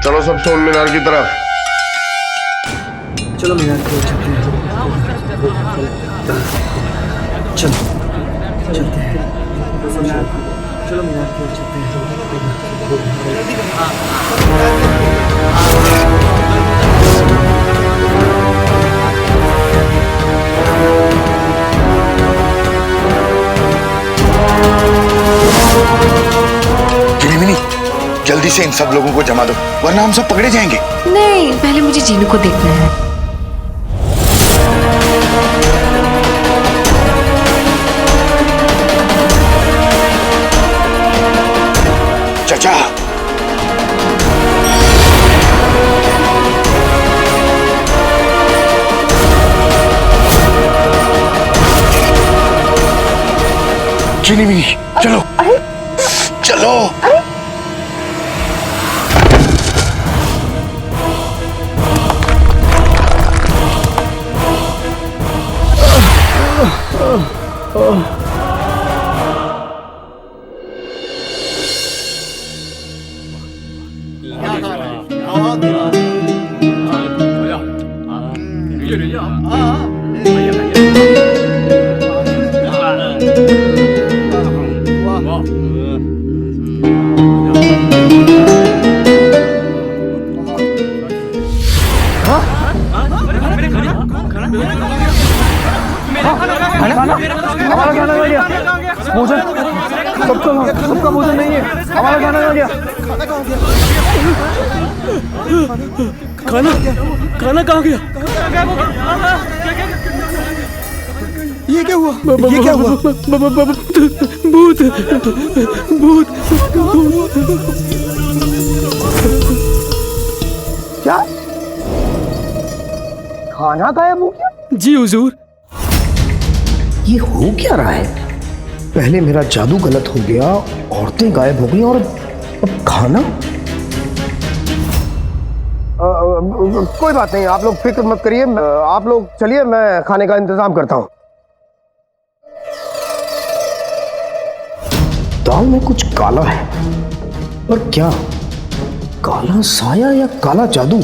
चलो सब सोन मीनार की तरफ। चलो मीनार की ओर चलते हैं। चलो चलते हैं। चलो मीनार की ओर चलते हैं। गिनी, जल्दी से इन सब लोगों को जमा दो वरना हम सब पकड़े जाएंगे। नहीं, पहले मुझे जीनू को देखना है। चाचा, गिनी, चलो चलो। हमारा खाना आ गया। भोजन सबका भोजन नहीं है। हमारा खाना आ गया। खाना कहाँ गया? ये क्या हुआ? भूत। क्या? खाना गायब हो गया? जी हुजूर। ये हो क्या रहा है? पहले मेरा जादू गलत हो गया, औरतें गायब हो गई और अब खाना। कोई बात नहीं, आप लोग फिक्र मत करिए। आप लोग चलिए, मैं खाने का इंतजाम करता हूँ। दाल में कुछ काला है, पर क्या? काला साया या काला जादू?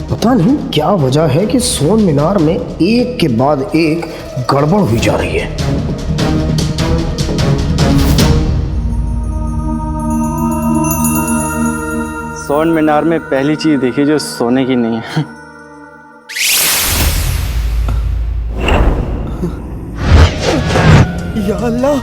पता नहीं क्या वजह है कि सोन मीनार में एक के बाद एक गड़बड़ हुई जा रही है। सोन मीनार में पहली चीज देखी जो सोने की नहीं है। या अल्लाह,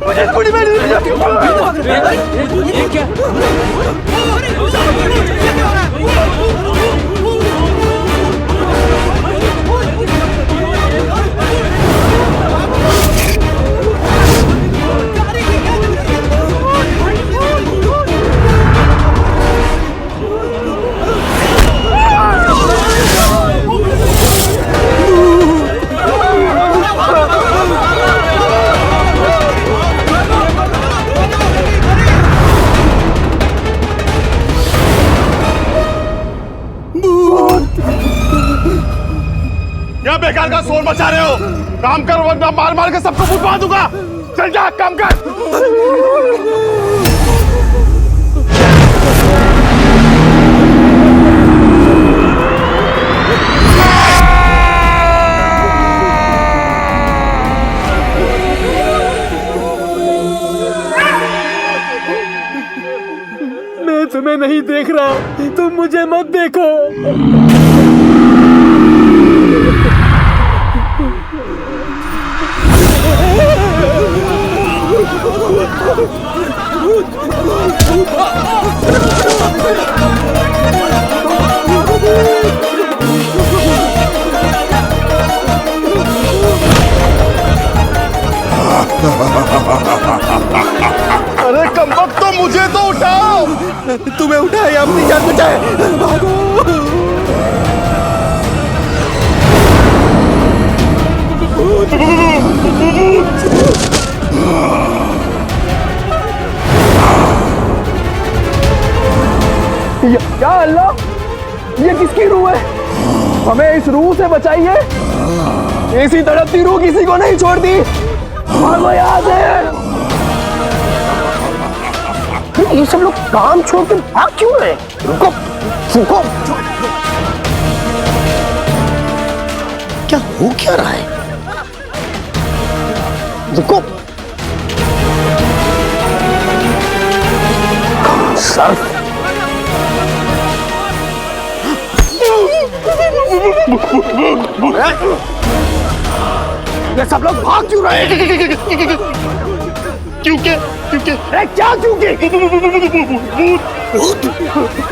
मुझे थोड़ी मेरी क्या? क्या बेकार का शोर मचा रहे हो? काम कर वरना मार मार के सबको फुटवा दूंगा। चल जा, काम कर। मैं तुम्हें नहीं देख रहा, तुम मुझे मत देखो। भूत! अरे कमबख्त, तो मुझे तो उठाओ। तुम्हें उठाए या अपनी जान बचाए? भागो। या अल्लाह, ये किसकी रूह है? हमें इस रूह से बचाइए। ऐसी तड़पती रूह किसी को नहीं छोड़ती। भागो यहाँ से। ये सब लोग काम छोड़ के भाग क्यों रहे? रुको, रुको। क्या हो क्या रहा है? रुको। सर्फ। ये सब लोग भाग क्यों रहे हैं? क्योंकि अरे क्या क्योंकि?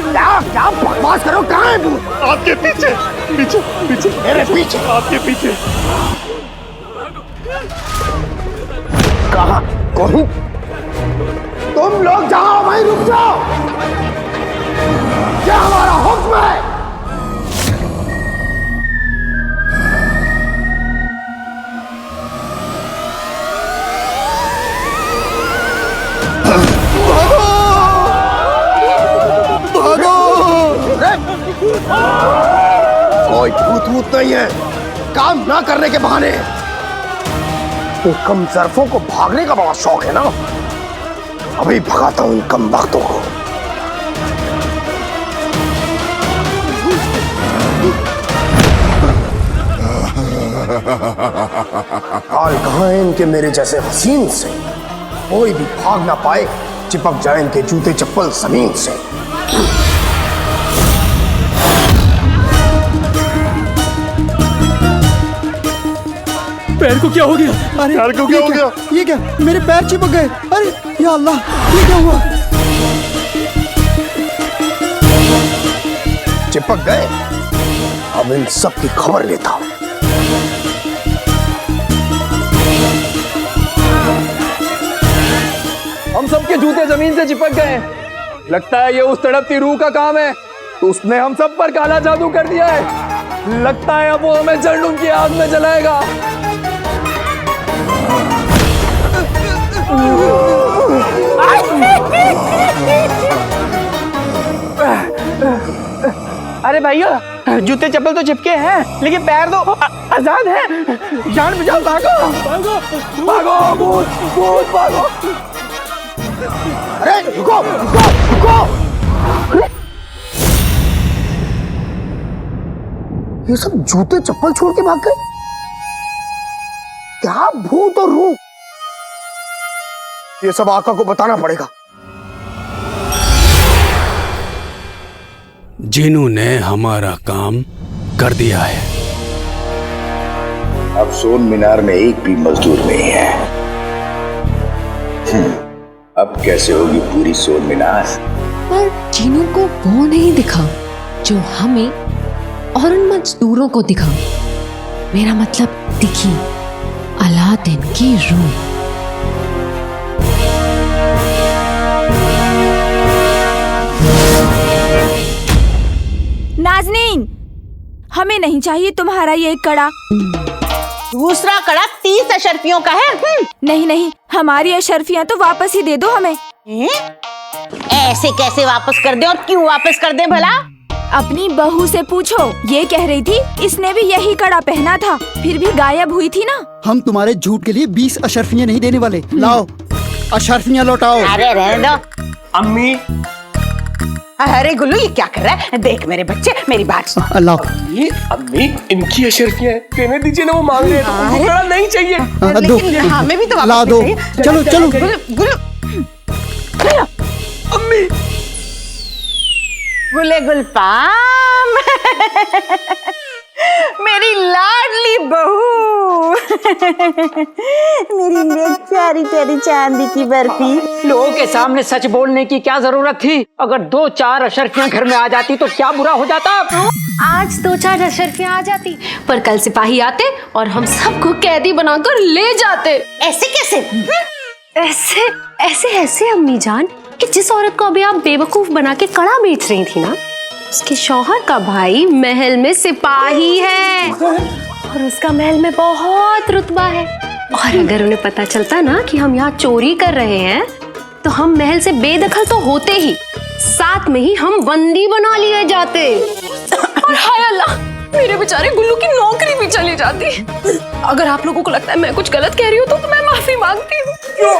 क्या बकवास करो? कहाँ है भूत? आपके पीछे पीछे पीछे, मेरे पीछे? आपके पीछे। कहाँ? कौन? तुम लोग जाओ, वहीं रुक जाओ। क्या हमारा हुक्म है? कोई भूत भूत नहीं है, काम ना करने के बहाने। कम ज़र्फों को भागने का बड़ा शौक है ना? अभी भगाता हूं इन कम वक्तों को। हाल कहाँ है इनके मेरे जैसे हसीन से? कोई भी भाग ना पाए, चिपक जाए इनके जूते चप्पल जमीन से। पैर को क्या हो गया? अरे पैर को क्या हो गया? ये क्या? मेरे पैर चिपक गए। अरे या अल्लाह, ये क्या हुआ? चिपक गए? अब इन सब की खबर लेता हूं। हम सबके जूते जमीन से चिपक गए। लगता है ये उस तड़पती रूह का काम है। उसने हम सब पर काला जादू कर दिया है। लगता है अब वो हमें जहन्नुम की आग में जलाएगा। अरे भाइयों, जूते चप्पल तो चिपके हैं, लेकिन पैर तो आजाद है। जान बचाओ, भागो भागो भागो, भूत भूत भागो। अरे रुको रुको रुको। ये सब जूते चप्पल छोड़ के भाग गए? क्या भूत और रूह? ये सब आका को बताना पड़ेगा। जिन्हों ने हमारा काम कर दिया है। अब सोन मीनार में एक भी मजदूर नहीं है। अब कैसे होगी पूरी सोन मीनार? पर जीनू को वो नहीं दिखा जो हमें और उन मजदूरों को दिखा। मेरा मतलब दिखी अलादीन की रूह। नाज़नीन, हमें नहीं चाहिए तुम्हारा ये कड़ा। दूसरा कड़ा 30 अशरफियों का है। नहीं नहीं, हमारी अशरफियाँ तो वापस ही दे दो हमें। ऐसे कैसे वापस कर दे और क्यों वापस कर दे भला? अपनी बहू से पूछो, ये कह रही थी इसने भी यही कड़ा पहना था, फिर भी गायब हुई थी ना। हम तुम्हारे झूठ के लिए 20 अशरफियाँ नहीं देने वाले। लाओ अशरफियाँ लौटाओ। अरे रहने दो। अम्मी, अरे गुल्लू, ये क्या कर रहा है? देख मेरे बच्चे, मेरी बात सुन। अल्लाह, ये अम्मी इनकी अशरफियाँ हैं, देने दीजिए ना, वो मांग रहे हैं, तो उनको कड़ा नहीं चाहिए। लेकिन हमें भी तो वापस ला दो। नहीं चाहिए। चलो चलो। गुल्लू, अम्मी, गुले गुलपाम। मेरी लाडली बहू। मेरी प्यारी प्यारी चांदी की बर्फी। लोगों के सामने सच बोलने की क्या जरूरत थी? अगर 2-4 अशर्फियां घर में आ जाती तो क्या बुरा हो जाता? आज 2-4 अशर्फियां आ जाती, पर कल सिपाही आते और हम सबको कैदी बनाकर ले जाते। ऐसे कैसे? ऐसे ऐसे ऐसे अम्मी जान कि जिस औरत को अभी आप बेवकूफ बना के कड़ा बेच रही थी ना, उसके शौहर का भाई महल में सिपाही है और उसका महल में बहुत रुतबा है। और अगर उन्हें पता चलता ना कि हम यहाँ चोरी कर रहे हैं, तो हम महल से बेदखल तो होते ही, साथ में ही हम बंदी बना लिए जाते। और हाय अल्लाह, मेरे बेचारे गुल्लू की नौकरी भी चली जाती। अगर आप लोगों को लगता है मैं कुछ गलत कह रही हूँ तो मैं माफी मांगती हूँ। क्यों?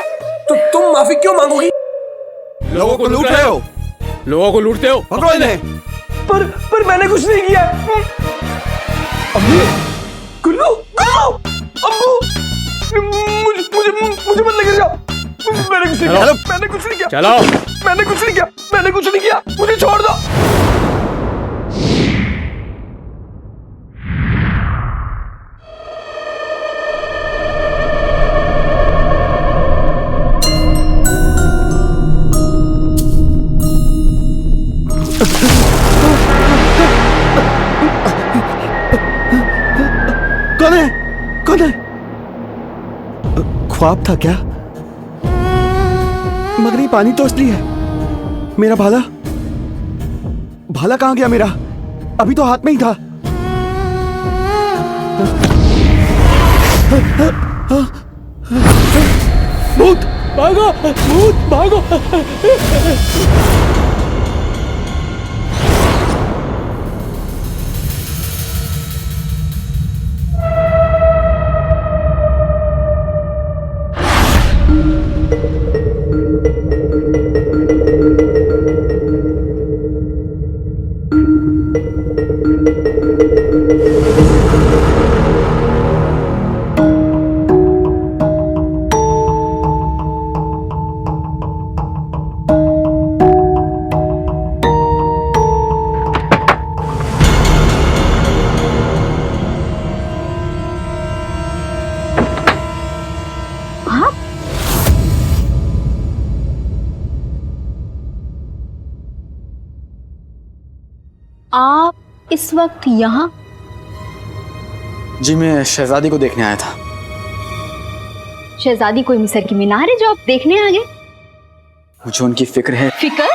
तो तुम माफी क्यों मांगोगी? लोगों को लूट रहे हो, लोगों को लूटते हो, पकड़ो इन्हें। पर मैंने कुछ नहीं किया। अम्मी, गुल्लू, गुल्लू, अम्मू, मुझे मत लेकर जाओ। मैंने कुछ नहीं किया, मैंने कुछ नहीं किया, चलो, मैंने कुछ नहीं किया, मैंने कुछ नहीं किया, मुझे छोड़ दो। कौन है? कौन है? ख्वाब था क्या? मगर ये पानी तो असली है। मेरा भाला, भाला कहाँ गया मेरा? अभी तो हाथ में ही था। भूत भागो, भूत भागो। आप इस वक्त यहाँ? जी मैं शहजादी को देखने आया था। शहजादी कोई मिस्र की मीनार है जो आप देखने आ गए? मुझे उनकी फिक्र है। फिक्र?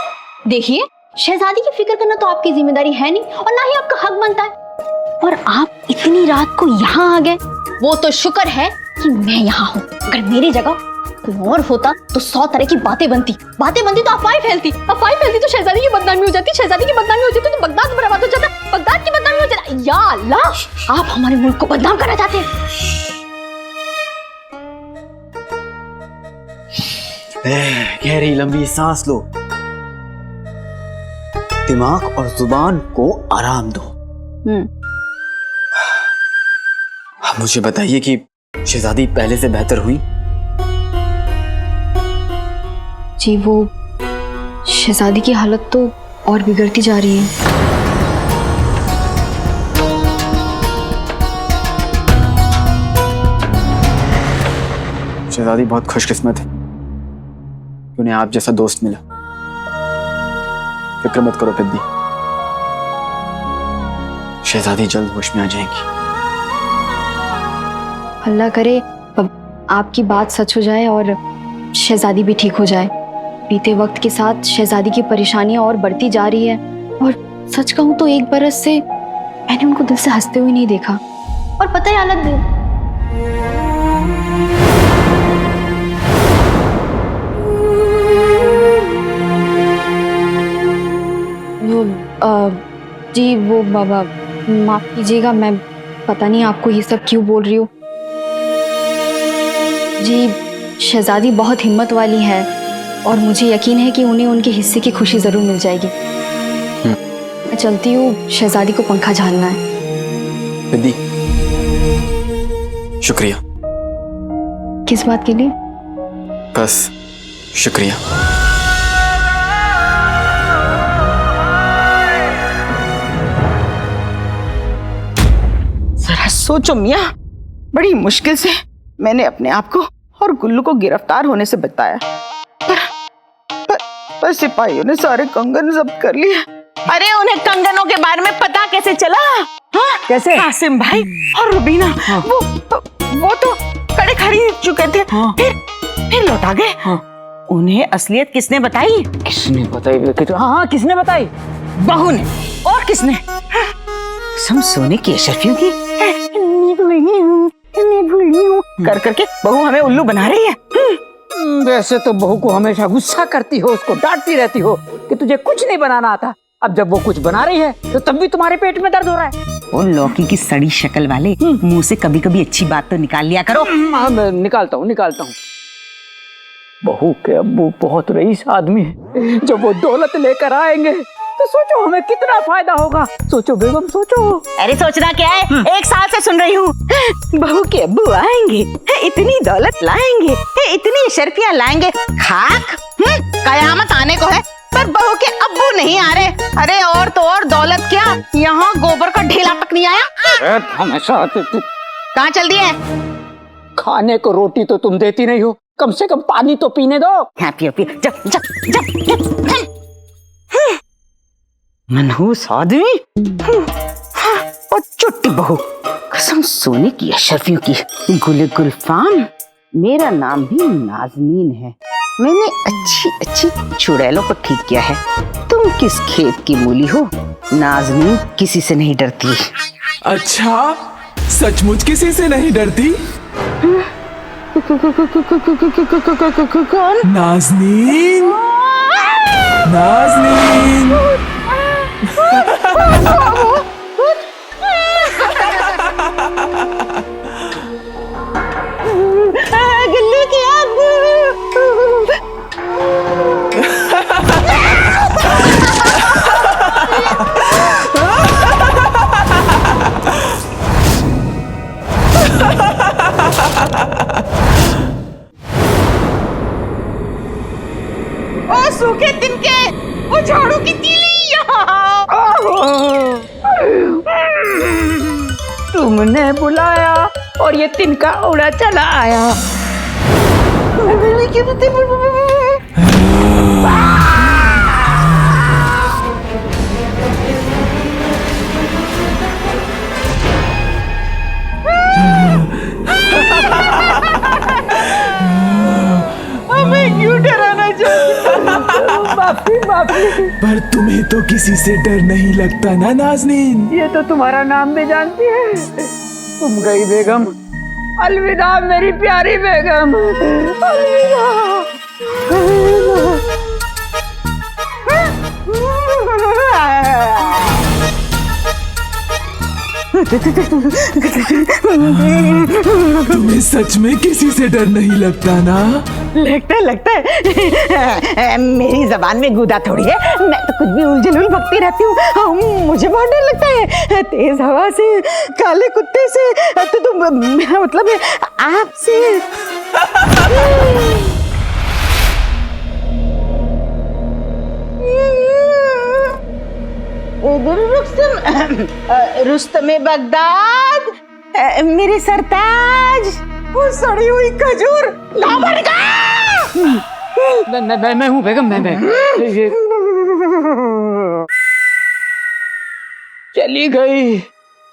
देखिए, शहजादी की फिक्र करना तो आपकी जिम्मेदारी है नहीं और ना ही आपका हक बनता है। और आप इतनी रात को यहाँ आ गए, वो तो शुक्र है कि मैं यहाँ हूँ। अगर मेरी जगह कोई और होता तो 100 तरह की बातें बनती तो अफवाहें फैलती तो शहजादी की बदनामी हो जाती, शहजादी की बदनामी हो जाती तो बगदाद बर्बाद हो जाता, बगदाद की बदनामी हो जाता। या अल्लाह, आप हमारे मुल्क को बदनाम करना चाहते हैं। गहरी लंबी सांस लो, दिमाग और जुबान को आराम दो। अब मुझे बताइए कि शहजादी पहले से बेहतर हुई? जी वो शहजादी की हालत तो और बिगड़ती जा रही है। शहजादी बहुत खुशकिस्मत है, उन्हें आप जैसा दोस्त मिला। फिक्र मत करो पिद्दी, शहजादी जल्द होश में आ जाएंगी। अल्लाह करे आपकी बात सच हो जाए और शहजादी भी ठीक हो जाए। बीते वक्त के साथ शहजादी की परेशानियां और बढ़ती जा रही है और सच कहूं तो एक बरस से मैंने उनको दिल से हंसते हुए नहीं देखा। और पता है हालत जी वो बाबा माफ कीजिएगा, मैं पता नहीं आपको ये सब क्यों बोल रही हूँ। जी शहजादी बहुत हिम्मत वाली है और मुझे यकीन है कि उन्हें उनके हिस्से की खुशी जरूर मिल जाएगी। मैं चलती हूँ, शहजादी को पंखा झालना है। पिद्दी शुक्रिया। किस बात के लिए? बस शुक्रिया। सोचो मियाँ, बड़ी मुश्किल से मैंने अपने आप को और गुल्लू को गिरफ्तार होने से बचाया, पर सिपाहियों ने सारे कंगन जब्त कर लिए। अरे उन्हें कंगनों के बारे में पता कैसे चला? हाँ? कैसे? कासिम भाई और रुबीना वो तो कड़े खरीद चुके थे। फिर लौट आ गए। उन्हें असलियत किसने बताई? किसने बताई? हाँ, किसने बताई? बहू ने। और किसने? हम सोने की अशरफियों की मैं भूली हूँ कर करके बहू हमें उल्लू बना रही है। वैसे तो बहू को हमेशा गुस्सा करती हो, उसको डांटती रहती हो कि तुझे कुछ नहीं बनाना आता। अब जब वो कुछ बना रही है तो तब भी तुम्हारे पेट में दर्द हो रहा है। वो लौकी की सड़ी शक्ल वाले, मुंह से कभी कभी अच्छी बात तो निकाल लिया करो। मैं निकालता हूँ। बहू के अब्बू बहुत रईस आदमी है। जब वो दौलत लेकर आएंगे तो सोचो हमें कितना फायदा होगा। सोचो बेगम, सोचो। अरे सोचना क्या है, 1 साल से सुन रही हूँ। बहू के अब्बू आएंगे, इतनी दौलत लाएंगे, इतनी शर्फियाँ लाएंगे। खाक कयामत आने को है, पर बहू के अब्बू नहीं आ रहे। अरे और तो और दौलत क्या, यहाँ गोबर का ढेला तक नहीं आया। हमेशा कहाँ चल दिए? खाने को रोटी तो तुम देती नहीं हो, कम से कम पानी तो पीने दो। हाँ, पियो पियो। जब मनहूस आदमी और चुट्टी बहू। कसम सोने की अशरफियों की। गुल गुलफाम, मेरा नाम भी नाज़नीन है। मैंने अच्छी अच्छी चुड़ैलों को ठीक किया है। तुम किस खेत की मूली हो? नाज़नीन किसी से नहीं डरती। अच्छा, सचमुच किसी से नहीं डरती? कौन? नाज़नीन, नाज़नीन। गिल्ली की आग। ओ सूखे तिनके, वो झाड़ू की तीली यहाँ। तुमने बुलाया और ये तिनका उड़ा चला आया। हमें क्यों डराना चाहिए? माफी। पर तुम्हें तो किसी से डर नहीं लगता ना नाज़नीन? ये तो तुम्हारा नाम भी जानती है। तुम गई बेगम, अलविदा मेरी प्यारी बेगम, अलविदा। तुम्हें सच में किसी से डर नहीं लगता ना? लगता है। मेरी जबान में गुदा थोड़ी है, मैं तो कुछ भी उलझुल बकती रहती हूँ। मुझे बहुत डर लगता है, तेज हवा से, काले कुत्ते से, तो मेरा मतलब है आपसे। रुस्तम बगदाद, मेरे सरताज, वो सड़ी हुई खजूर, लावर का। मैं हूँ बेगम, मैं। चली गई,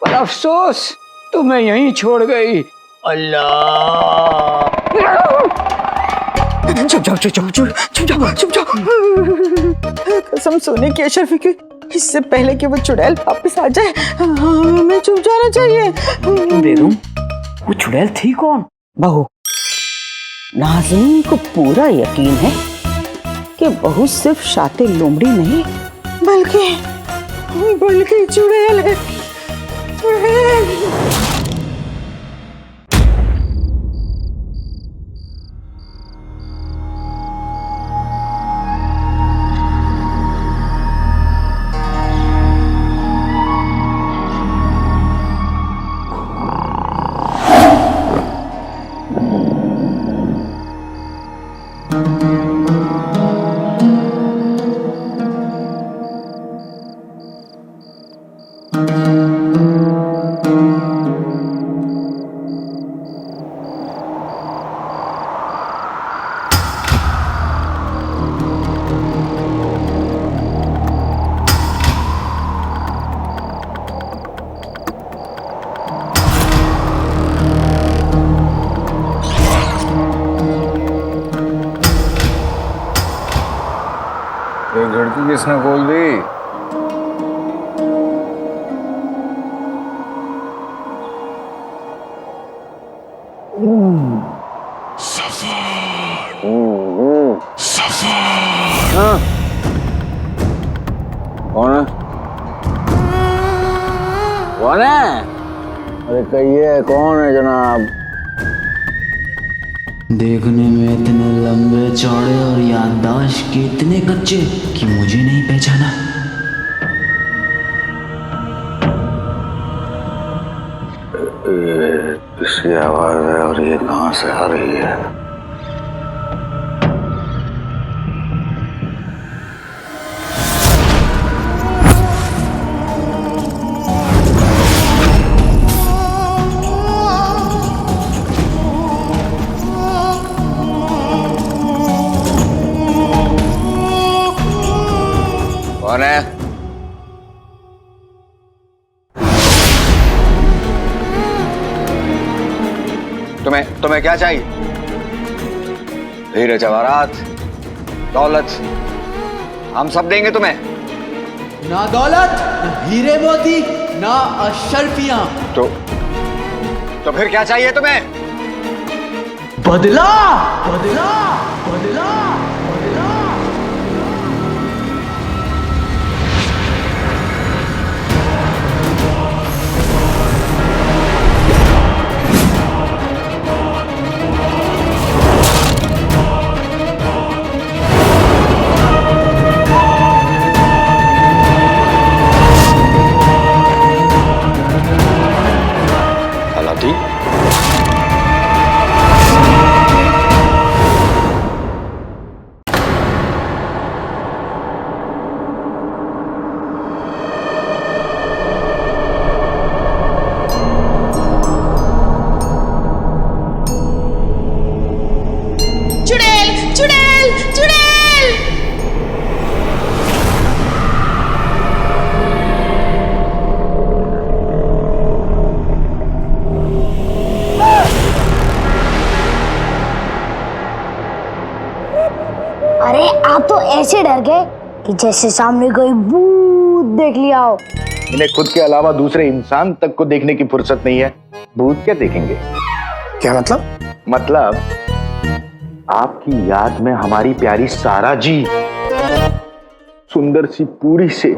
पर अफसोस तुम्हें यहीं छोड़ गई। अल्लाह। चुप जाओ। कसम सोने की अशरफी की, इससे पहले कि वो चुड़ैल वापस आ जाए, हमें चुप जाना चाहिए। बेगम, वो चुड़ैल थी कौन? बहू। नाज़नीन को पूरा यकीन है कि बहू सिर्फ शातिर लोमड़ी नहीं, बल्कि चुड़ैल है। खिड़की किसने खोल दी? हाँ? कौन है? कौन है? अरे कहिए कौन है जनाब? देखने में इतने लंबे चौड़े और याददाश्त के इतने कच्चे कि मुझे नहीं पहचाना। इसकी आवाज है और ये कहां से आ रही है? कौन है? तुम्हें क्या चाहिए? हीरे जवाहरात, दौलत, हम सब देंगे तुम्हें। ना दौलत, ना हीरे मोती, ना अशर्फियां। तो फिर क्या चाहिए तुम्हें? बदला, बदला, बदला, बदला। अरे आप तो ऐसे डर गए कि जैसे सामने कोई भूत देख लिया हो। इन्हें खुद के अलावा दूसरे इंसान तक को देखने की फुर्सत नहीं है, भूत क्या देखेंगे? क्या मतलब? मतलब आपकी याद में हमारी प्यारी सारा जी सुंदर सी पूरी से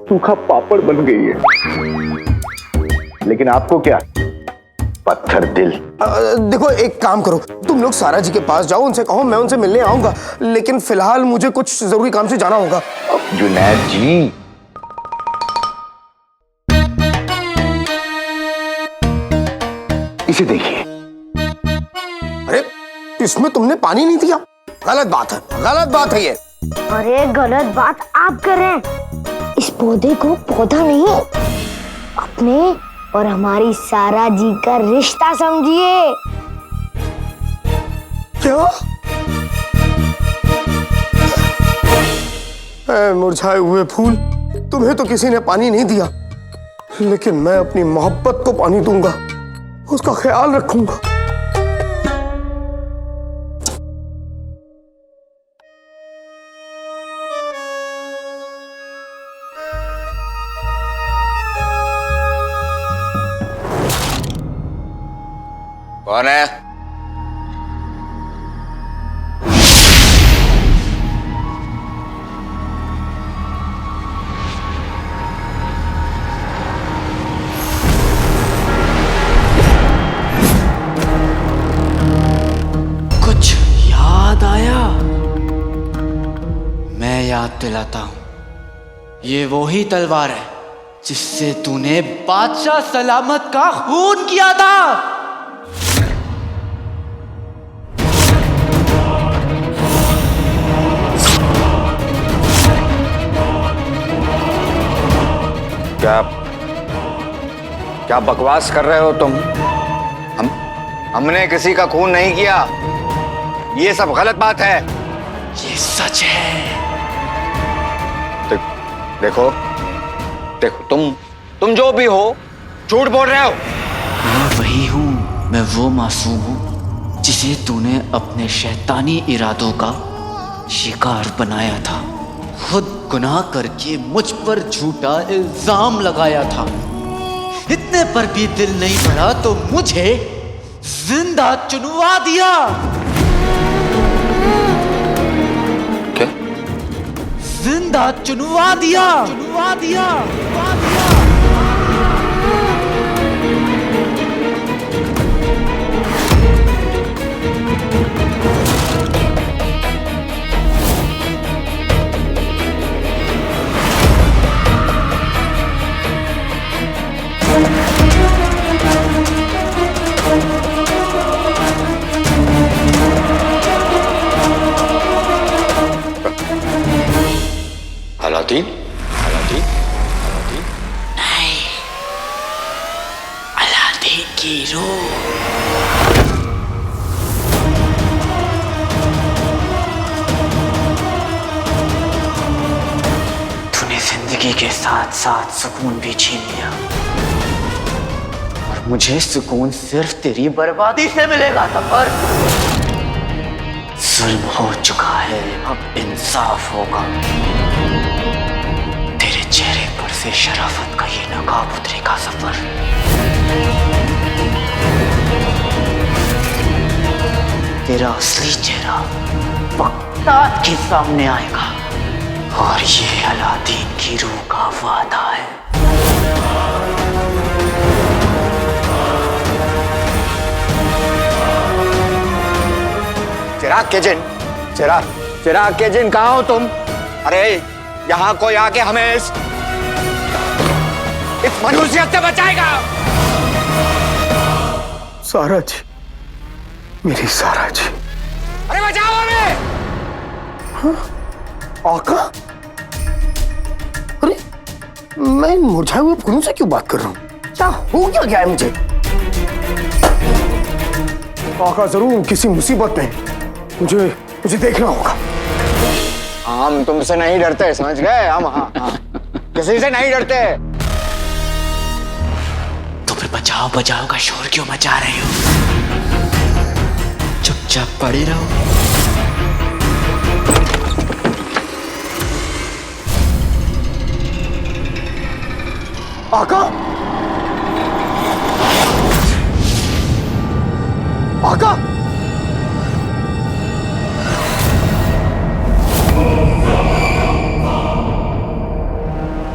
सूखा पापड़ बन गई है, लेकिन आपको क्या, पत्थर दिल। देखो एक काम करो, तुम लोग सारा जी के पास जाओ, उनसे कहो मैं उनसे मिलने आऊंगा, लेकिन फिलहाल मुझे कुछ जरूरी काम से जाना होगा। जुनैद जी, इसे देखिए। अरे इसमें तुमने पानी नहीं दिया, गलत बात है, गलत बात है ये। अरे गलत बात आप कर रहे हैं। इस पौधे को पौधा नहीं, अपने और हमारी सारा जी का रिश्ता समझिए। क्या? मुरझाए हुए फूल, तुम्हें तो किसी ने पानी नहीं दिया, लेकिन मैं अपनी मोहब्बत को पानी दूंगा, उसका ख्याल रखूंगा। कौन है? कुछ याद आया? मैं याद दिलाता हूं, ये वही तलवार है जिससे तूने बादशाह सलामत का खून किया था। क्या बकवास कर रहे हो तुम? हमने किसी का खून नहीं किया, ये सब गलत बात है। ये सच है। देखो तुम जो भी हो झूठ बोल रहे हो। मैं वही हूं, मैं वो मासूम हूं जिसे तूने अपने शैतानी इरादों का शिकार बनाया था। खुद गुनाह करके मुझ पर झूठा इल्जाम लगाया था। इतने पर भी दिल नहीं भरा तो मुझे जिंदा चुनवा दिया। क्या? जिंदा चुनवा दिया। अलादीन? नहीं, अलादीन की रूह। तूने जिंदगी के साथ साथ सुकून भी छीन लिया और मुझे सुकून सिर्फ तेरी बर्बादी से मिलेगा। सफर जुल्म हो चुका है, अब इंसाफ होगा। तेरे चेहरे पर से शराफत का ये नकाब उतरेगा। सफर तेरा असली चेहरा बगदाद के सामने आएगा और ये अलादीन की रूह का वादा है। चिराग के जिन, चिराग के जिन, कहाँ हो तुम? अरे यहाँ कोई आके हमें इस मनुष्यत से बचाएगा। सारा जी, मेरी सारा जी। अरे बचाओ हमें। हाँ? आका? अरे मैं मुरझाए हुए फूलों से क्यों बात कर रहा हूँ? क्या हो क्या है मुझे? आका जरूर किसी मुसीबत में, मुझे देखना होगा। हम तुमसे नहीं डरते, समझ गए? हम हाँ, किसी से नहीं डरते। तो फिर बचाओ बचाओ का शोर क्यों मचा रहे हो? चुपचाप पड़े रहो। आका? आका?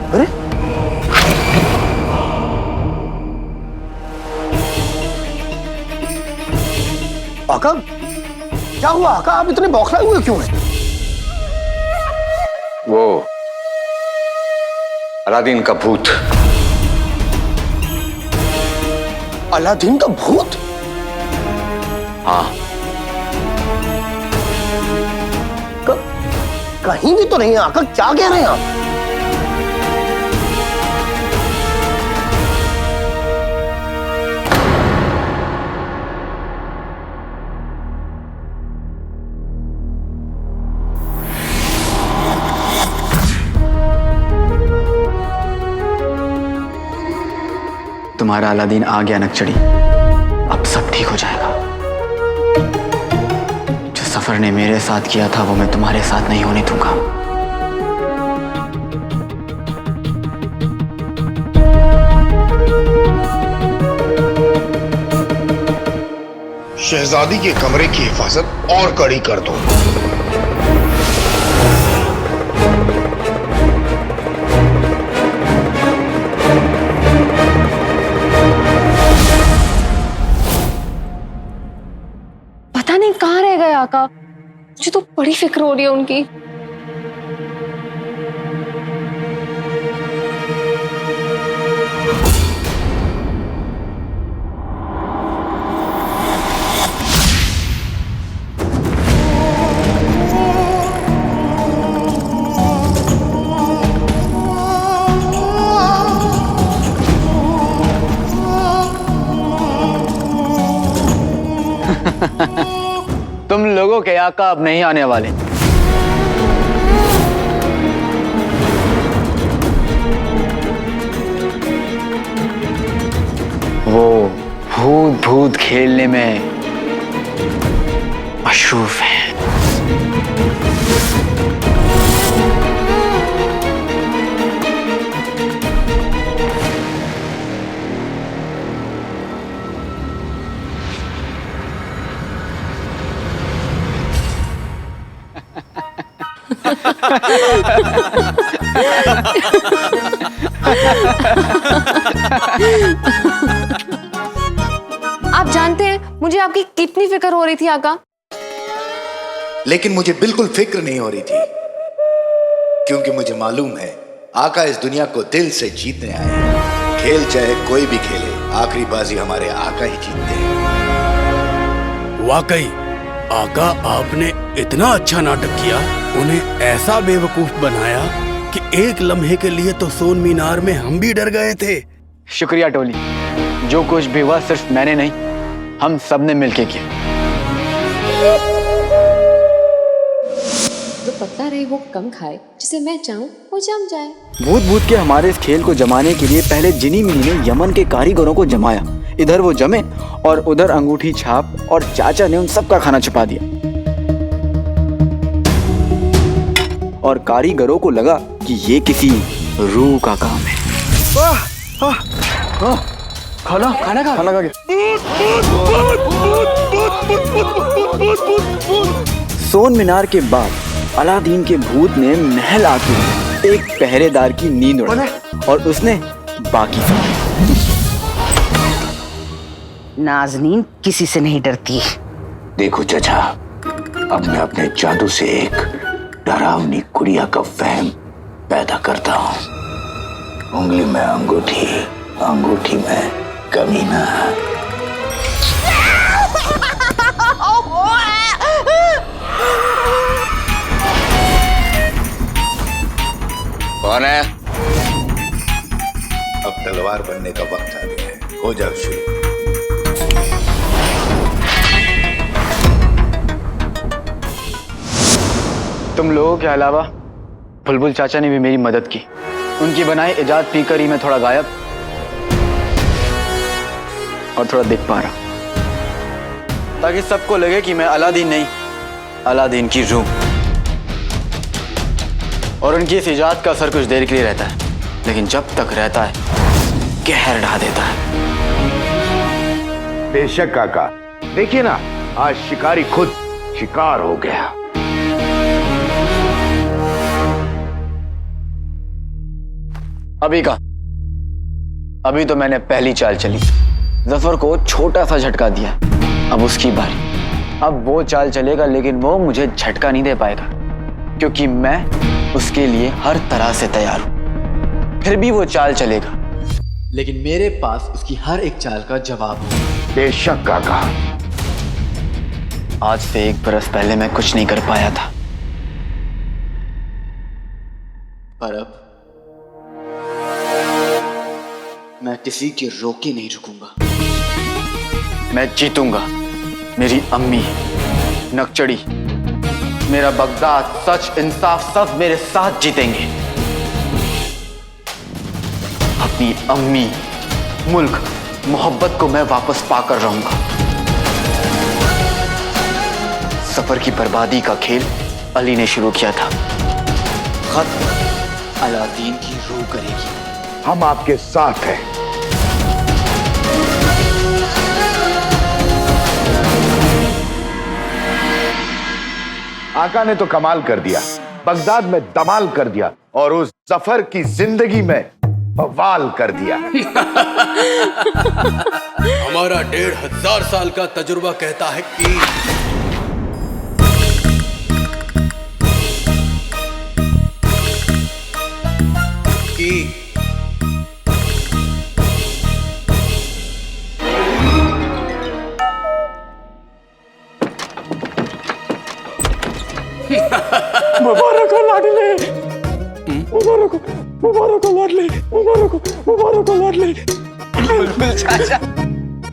अरे आका, क्या हुआ आका? आप इतने बौखलाए हुए क्यों हैं? वो अलादीन का भूत। अलादीन का भूत? हाँ। कहीं भी तो नहीं है आका, क्या कह रहे हैं आप? तुम्हारा अलादीन आ गया नकचड़ी, अब सब ठीक हो जाएगा। जो सफर ने मेरे साथ किया था वो मैं तुम्हारे साथ नहीं होने दूंगा। शहजादी के कमरे की हिफाजत और कड़ी कर दो। पता नहीं कहाँ रह गए आका, मुझे तो बड़ी फिक्र हो रही है उनकी। तुम लोगों के आका अब नहीं आने वाले। वो भूत भूत खेलने में मशरूफ है। आप जानते हैं मुझे आपकी कितनी फिक्र हो रही थी आका। लेकिन मुझे बिल्कुल फिक्र नहीं हो रही थी, क्योंकि मुझे मालूम है आका इस दुनिया को दिल से जीतने आए हैं। खेल चाहे कोई भी खेले, आखिरी बाजी हमारे आका ही जीतते हैं। वाकई आका, आपने इतना अच्छा नाटक किया, उन्हें ऐसा बेवकूफ बनाया कि एक लम्हे के लिए तो सोन मीनार में हम भी डर गए थे। शुक्रिया टोली, जो कुछ भी हुआ सिर्फ मैंने नहीं, हम सब ने मिलके किया। जो पतला रहे वो कम खाए, जिसे मैं चाहूँ वो जम जाए। भूत भूत के हमारे इस खेल को जमाने के लिए पहले जिनी मिनी ने यमन के कारीगरों को जमाया। इधर वो जमे और उधर अंगूठी छाप और चाचा ने उन सबका खाना छुपा दिया। और कारीगरों को लगा कि ये किसी रूह का काम है। खाना खाना खा खाना खा गया। सोन मीनार के बाद अलादीन के भूत ने महल आके एक पहरेदार की नींद उड़ाई और उसने बाकी नाज़नीन किसी से नहीं डरती। देखो चाचा, अब मैं अपने जादू से एक डरावनी गुड़िया का वहम पैदा करता हूँ। उंगली में अंगूठी, अंगूठी में कमीना। कौन है? अब तलवार बनने का वक्त आ गया है, हो जाओ शुरू। तुम लोगों के अलावा बुलबुल चाचा ने भी मेरी मदद की। उनकी बनाई इजाद पीकर ही मैं थोड़ा गायब और थोड़ा दिख पा रहा, ताकि सबको लगे कि मैं अलादीन नहीं, अलादीन की रूह। और उनकी इस इजाद का असर कुछ देर के लिए रहता है, लेकिन जब तक रहता है कहर ढा देता है। बेशक काका, देखिए ना, आज शिकारी खुद शिकार हो गया। अभी तो मैंने पहली चाल चली, जफर को छोटा सा झटका दिया। अब उसकी बारी। अब वो चाल चलेगा, लेकिन वो मुझे झटका नहीं दे पाएगा, क्योंकि मैं उसके लिए हर तरह से तैयार हूं। फिर भी वो चाल चलेगा, लेकिन मेरे पास उसकी हर एक चाल का जवाब है। बेशक काका। आज से 1 बरस पहले मैं कुछ नहीं कर पाया था, पर अब मैं किसी के रोके नहीं रुकूंगा। मैं जीतूंगा। मेरी अम्मी, नकचड़ी, मेरा बगदाद, सच, इंसाफ सब मेरे साथ जीतेंगे। अपनी अम्मी, मुल्क, मोहब्बत को मैं वापस पाकर रहूंगा। सफर की बर्बादी का खेल अली ने शुरू किया था, खत्म अलादीन की रूह करेगी। हम आपके साथ हैं। आका ने तो कमाल कर दिया, बगदाद में धमाल कर दिया और उस जफर की जिंदगी में बवाल कर दिया। हमारा 1500 साल का तजुर्बा कहता है कि मुबारक हो लाडले, मुबारक हो, मुबारक हो लाडले, मुबारक हो, मुबारक हो लाडले। चाचा,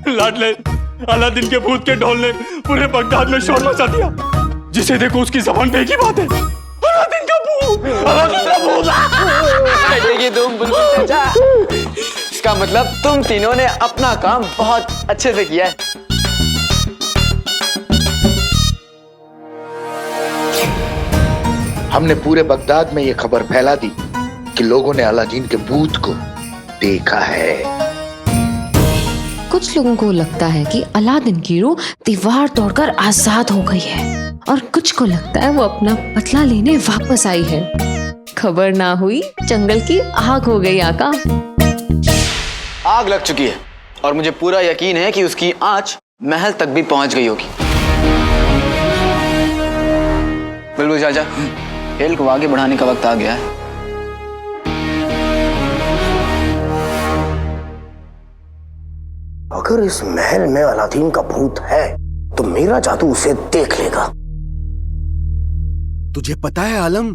लाडले, अलादीन के भूत के ढोल ने पूरे बगदाद में शोर मचा दिया। जिसे देखो उसकी जबान पे एक ही बात है, अलादीन का भूत, अलादीन का भूत। देखिए तुम बुलबुल चाचा, इसका मतलब तुम तीनों ने अपना काम बहुत अच्छे से किया है। हमने पूरे बगदाद में ये खबर फैला दी कि लोगों ने अलादीन के भूत को देखा है। कुछ लोगों को लगता है कि अलादीन की रूह दीवार तोड़कर आजाद हो गई है, और कुछ को लगता है वो अपना बदला लेने वापस आई है। खबर ना हुई जंगल की आग हो गई आका। आग लग चुकी है और मुझे पूरा यकीन है कि उसकी आंच महल तक भी पहुंच गई होगी। बुलबुल चाचा, खेल को आगे बढ़ाने का वक्त आ गया है। अगर इस महल में अलादीन का भूत है तो मेरा जादू उसे देख लेगा। तुझे पता है आलम,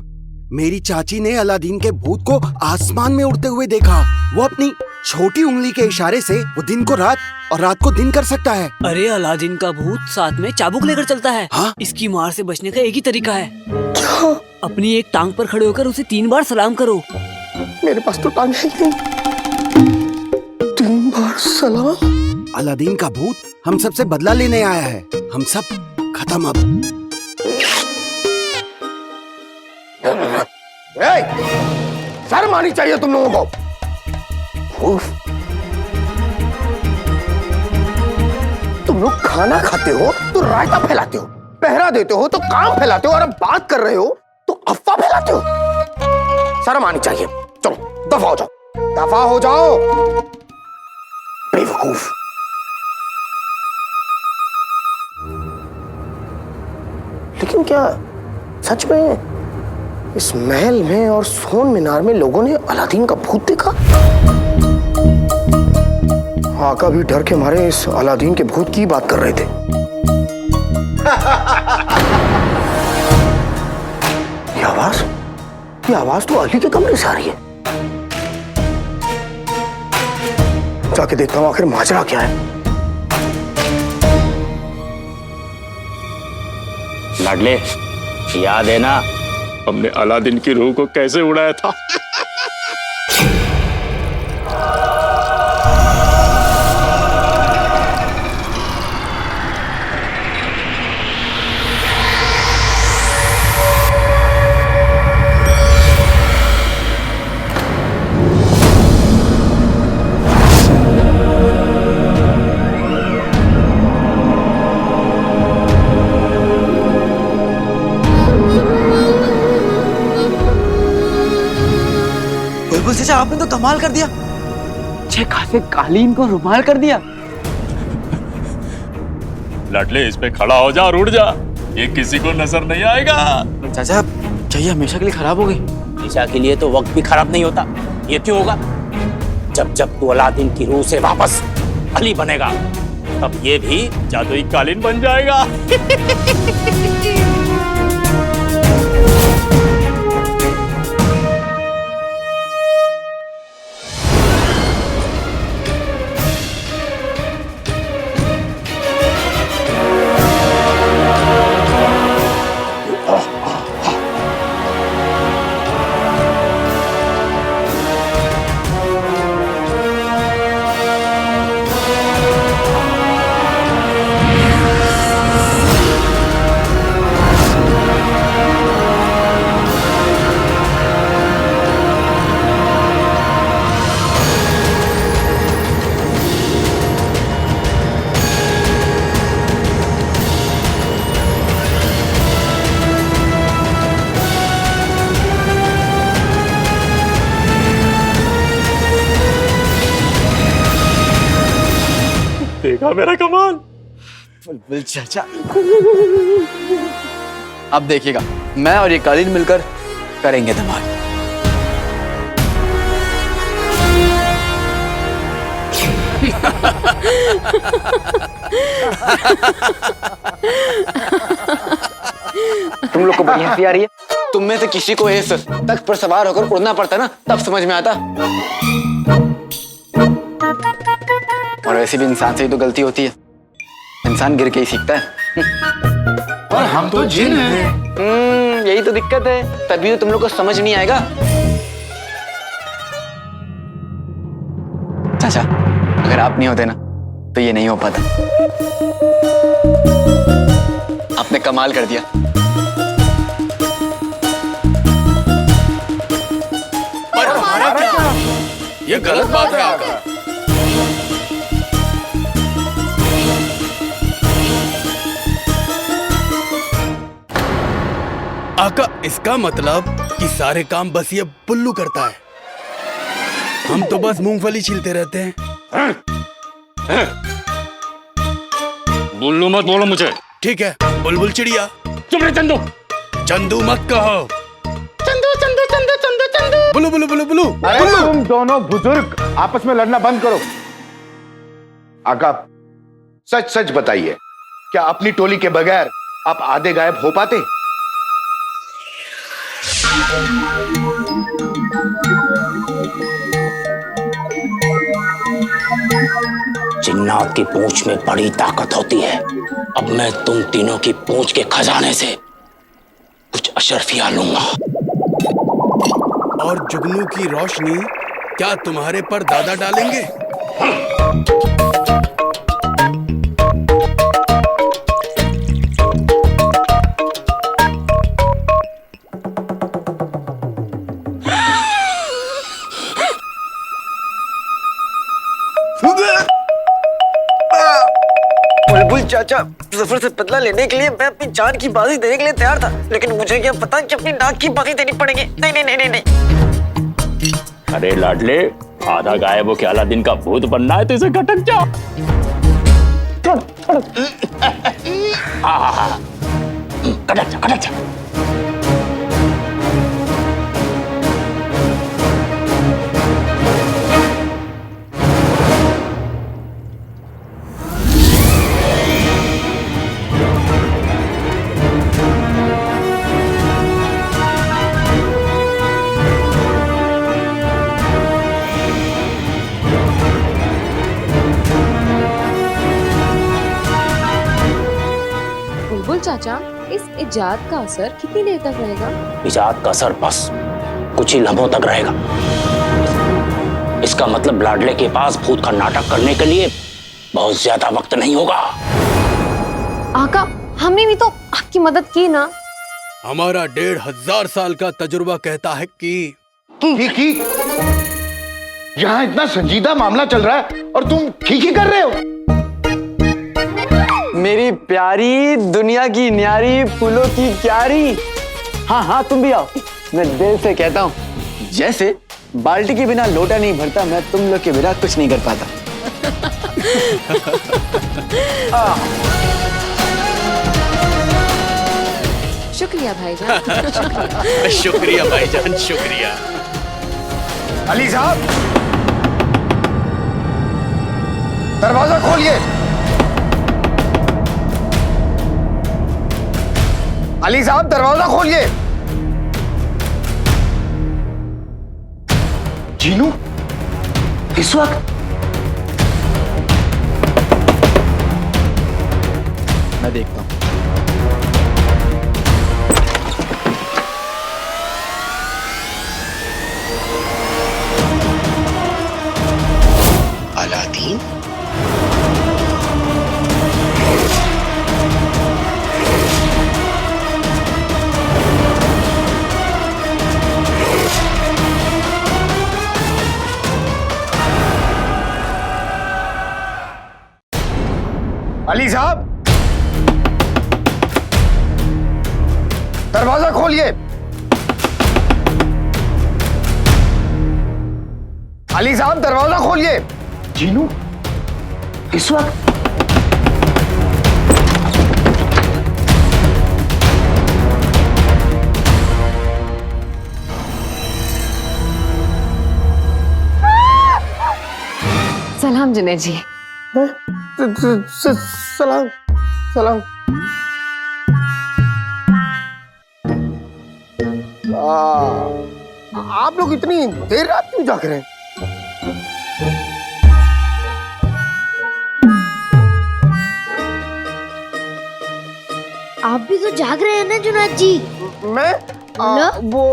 मेरी चाची ने अलादीन के भूत को आसमान में उड़ते हुए देखा। वो अपनी छोटी उंगली के इशारे से वो दिन को रात और रात को दिन कर सकता है। अरे अलादीन का भूत साथ में चाबुक लेकर चलता है। हाँ? इसकी मार से बचने का एक ही तरीका है। क्या? अपनी एक टांग पर खड़े होकर उसे 3 बार सलाम करो। मेरे पास तो टांग है ही नहीं। 3 बार सलाम? अलादीन का भूत हम सबसे बदला लेने आया है। हम सब खत्म अब। शर्म आनी चाहिए तुम लोगों को। तुम लोग खाना खाते हो तो रायता फैलाते हो, पहरा देते हो तो काम फैलाते हो, और अब बात कर रहे हो तो अफवाह फैलाते हो। शर्म आनी चाहिए। चलो दफा हो जाओ, दफा हो जाओ बेवकूफ। लेकिन क्या सच में इस महल में और सोन मीनार में लोगों ने अलादीन का भूत देखा? आका भी डर के मारे इस अलादीन के भूत की बात कर रहे थे। ये आवाज तो अली के कमरे से आ रही है। जाके देखता हूं आखिर माजरा क्या है। लाडले, याद है ना हमने अलादीन की रूह को कैसे उड़ाया था? बुलबुल चाचा, आपने तो कमाल कर दिया। अच्छे खासे कालीन को रुमाल कर दिया। लाडले, इस पे खड़ा हो जा और उड़ जा, ये किसी को नजर नहीं आएगा। चाचा, क्या ये हमेशा के लिए खराब हो गई? हमेशा के लिए तो वक्त भी खराब नहीं होता। ये क्यों होगा? जब जब तू अलादीन की रूह से वापस अली बनेगा तब ये भी जादुई कालीन बन जाएगा। देखा मेरा कमाल? बुलबुल चाचा, अब देखिएगा, मैं और ये कालीन मिलकर करेंगे धमाल। तुम लोग को बड़ी हंसी आ रही है? तुम में से किसी को इस तख्त पर सवार होकर उड़ना पड़ता ना, तब समझ में आता। और वैसे भी इंसान से ही तो गलती होती है, इंसान गिर के ही सीखता है। पर हम तो जिन हैं। यही तो दिक्कत है, तभी तो तुम लोग को समझ नहीं आएगा। चाचा, अगर आप नहीं होते ना तो ये नहीं हो पाता। आपने कमाल कर दिया। पर हमारा क्या? ये गलत बात है आका। आका, इसका मतलब कि सारे काम बस ये बुल्लू करता है, हम तो बस मूंगफली छीलते रहते हैं। बुल्लू मत बोलो मुझे। ठीक है, बुलबुल चिड़िया। चुप रहे चंदू। चंदू मत कहो। चंदू चंदू चंदू चंदू चंदू। बुलू बुलू बुलू बुलू। अरे तुम दोनों बुजुर्ग आपस में लड़ना बंद करो। आका, सच सच बताइए, क्या अपनी टोली के बगैर आप आधे गायब हो पाते? जिन्नात की पूंछ में बड़ी ताकत होती है। अब मैं तुम तीनों की पूंछ के खजाने से कुछ अशर्फिया लूंगा। और जुगनू की रोशनी क्या तुम्हारे पर दादा डालेंगे? बुलबुल चाचा, जफर से बदला लेने के लिए मैं अपनी जान की बाजी देने के लिए तैयार था, लेकिन मुझे क्या पता कि अपनी नाक की बाजी देनी पड़ेगी। नहीं नहीं नहीं नहीं। अरे लाडले, आधा गायब हो के अलादीन का भूत बनना है तो इसे खटक जा। खटक जा, खटक जा। बुलबुल चाचा, इस इजाद का असर कितनी देर तक रहेगा? इजाद का असर बस कुछ ही लम्हों तक रहेगा। इसका मतलब लाडले के पास भूत का नाटक करने के लिए बहुत ज्यादा वक्त नहीं होगा। आका, हमने भी तो आपकी मदद की ना। हमारा 1500 साल का तजुर्बा कहता है कि यहाँ इतना संजीदा मामला चल रहा है और तुम खीखी कर रहे हो। मेरी प्यारी, दुनिया की न्यारी, फूलों की क्यारी। हाँ हाँ, तुम भी आओ। मैं दिल से कहता हूँ, जैसे बाल्टी के बिना लोटा नहीं भरता, मैं तुम लोग के बिना कुछ नहीं कर पाता। शुक्रिया भाईजान। शुक्रिया भाईजान, शुक्रिया। अली साहब, दरवाजा खोलिए। अली साहब, दरवाजा खोलिए। जीनू, इस वक्त? मैं देखता हूँ। अलादीन? अली साहब, दरवाजा खोलिए। अली साहब, दरवाजा खोलिए। जीनू, इस वक्त? सलाम जुनैद जी। सलाम सलाम। आप लोग इतनी देर रात क्यों जाग रहे हैं? आप भी तो जाग रहे हैं ना जुनैद जी? मैं वो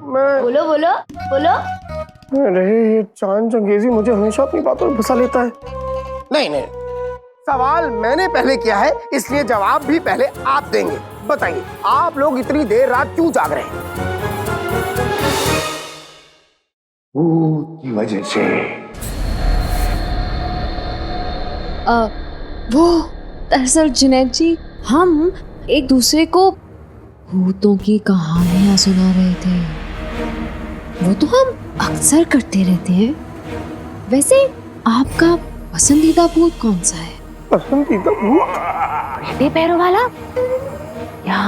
मैं बोलो बोलो बोलो। अरे ये चांद चंगेजी मुझे हमेशा अपनी बातों में फंसा लेता है। नहीं नहीं, सवाल मैंने पहले किया है, इसलिए जवाब भी पहले आप देंगे। बताइए, आप लोग इतनी देर रात क्यों जाग रहे हैं? भूत की वजह से। वो दरअसल जुनैद जी, हम एक दूसरे को भूतों की कहानियां सुना रहे थे। वो तो हम अक्सर करते रहते हैं। वैसे आपका पसंदीदा भूत कौन सा है? पसंदीदा भूत? टेढ़े पैरों वाला या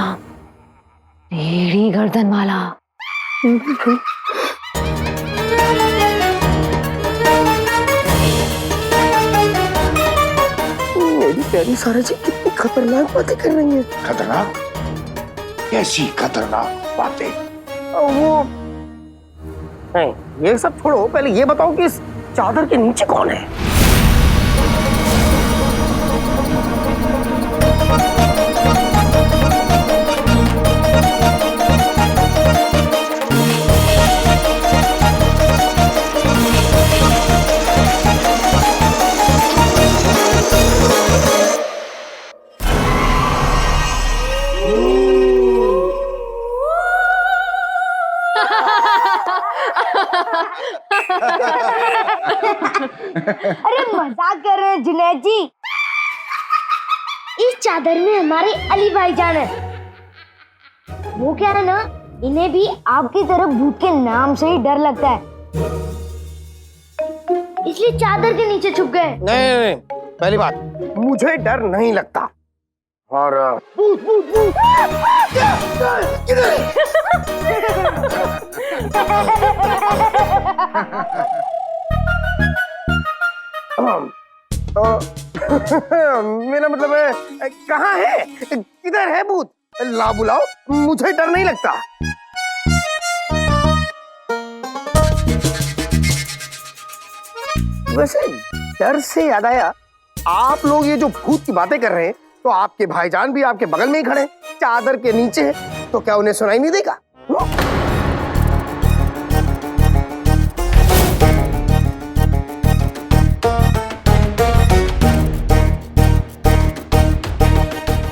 टेढ़ी गर्दन वाला? मेरी प्यारी सारा जी कितनी खतरनाक बातें कर रही है। खतरनाक? कैसी खतरनाक बातें? वो नहीं, ये सब छोड़ो, पहले ये बताओ कि इस चादर के नीचे कौन है? अरे मजाक कर रहे हैं जुनैद जी। इस चादर में हमारे अली भाईजान है। वो क्या है ना, इन्हें भी आपकी तरह भूत के नाम से ही डर लगता है, इसलिए चादर के नीचे छुप गए। नहीं, पहली बात, मुझे डर नहीं लगता। और भूत भूत भूत किधर मेरा मतलब है, कहाँ है, किधर है भूत? ला बुलाओ, मुझे डर नहीं लगता। वैसे डर से याद आया, आप लोग ये जो भूत की बातें कर रहे हैं, तो आपके भाईजान भी आपके बगल में ही खड़े, चादर के नीचे है, तो क्या उन्हें सुनाई नहीं देगा?